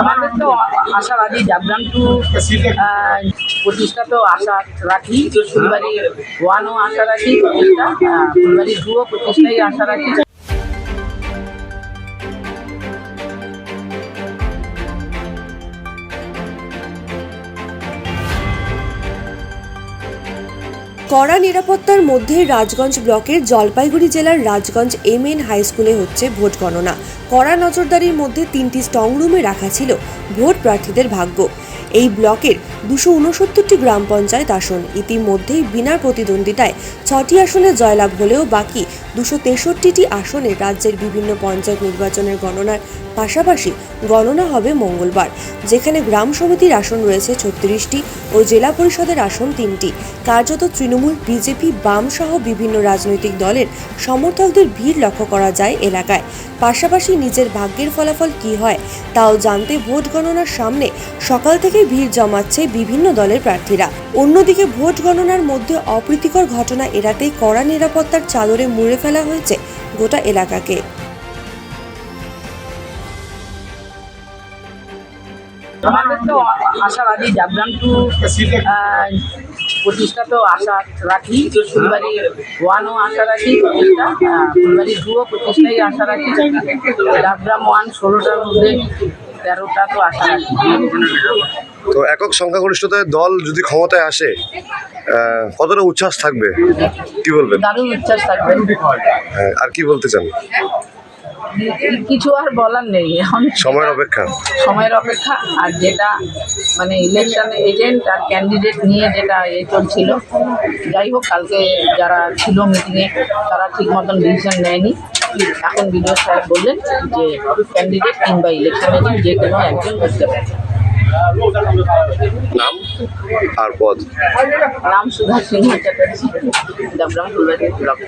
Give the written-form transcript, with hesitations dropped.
আমাদের তো আশাবাদী জাবরান টু প্রতিষ্ঠা তো আশা রাখি, ফুলবাড়ি ওয়ানও আশা রাখি প্রতিষ্ঠা, ফুলবাড়ি টুও প্রতিষ্ঠায় আশা রাখি। কড়া নিরাপত্তার মধ্যে রাজগঞ্জ ব্লকের জলপাইগুড়ি জেলার রাজগঞ্জ এমএন হাই স্কুলে হচ্ছে ভোট গণনা। কড়া নজরদারির মধ্যে 3টি স্ট্রং রুমে রাখা ছিল ভোট প্রার্থীদের ভাগ্য। এই ব্লকের 269টি গ্রাম পঞ্চায়েত আসন, ইতিমধ্যেই বিনা প্রতিদ্বন্দ্বিতায় 6টি আসনে জয়লাভ হলেও বাকি 263টি আসনে রাজ্যের বিভিন্ন পঞ্চায়েত নির্বাচনের গণনার পাশাপাশি গণনা হবে মঙ্গলবার, যেখানে গ্রাম সমিতির আসন রয়েছে 36টি ও জেলা পরিষদের আসন 3টি। কার্যত তৃণমূল, বিজেপি, বাম সহ বিভিন্ন রাজনৈতিক দলের সমর্থকদের ভিড় লক্ষ্য করা যায় এলাকায়। পাশাপাশি নিজের ভাগ্যের ফলাফল কী হয় তাও জানতে ভোট গণনার সামনে সকাল থেকে ভিড় জমাচ্ছে বিভিন্ন দলের প্রার্থীরা। অন্যদিকে ভোট গণনার মধ্যে অপ্রীতিকর ঘটনা এড়াতেই কড়া নিরাপত্তার চাদরে মুড়ে ফেলা হয়েছে গোটা এলাকাকে। আমাদের তো আশাবাদী জাবরান টু প্রতিষ্ঠা তো আশা রাখি, ফুলবাড়ি ওয়ানও আশা রাখি প্রতিষ্ঠা, ফুলবাড়ি টুও প্রতিষ্ঠায় আশা রাখি। জাবরাম ওয়ান 16টার মধ্যে 13টা তো আশা রাখি। তো একক সংখ্যাগরিষ্ঠতায় দল যদি ক্ষমতায় আসে কতটা উচ্ছ্বাস থাকবে, কি বলবেন? দারুণ উচ্ছ্বাস থাকবে। আর কি বলতে চান? কিছু আর বলার নেই, এখন সময়ের অপেক্ষা। আর যেটা মানে ইলেকশন এজেন্ট আর ক্যান্ডিডেট নিয়ে যেটা চলছিল, যাই হোক কালকে যারা ছিল মিটিংয়ে তারা ঠিক মতন ডিসিশন নেয়নি। এখন বিডিও সাহেব বললেন যে ক্যান্ডিডেট কিংবা ইলেকশন এজেন্ট যে কোনো একজন করতে পারে। নাম আর পদ? নাম সুধা সিংহ চ্যাটার্জি, জাবরাম ফুলবাড়ি ব্লক।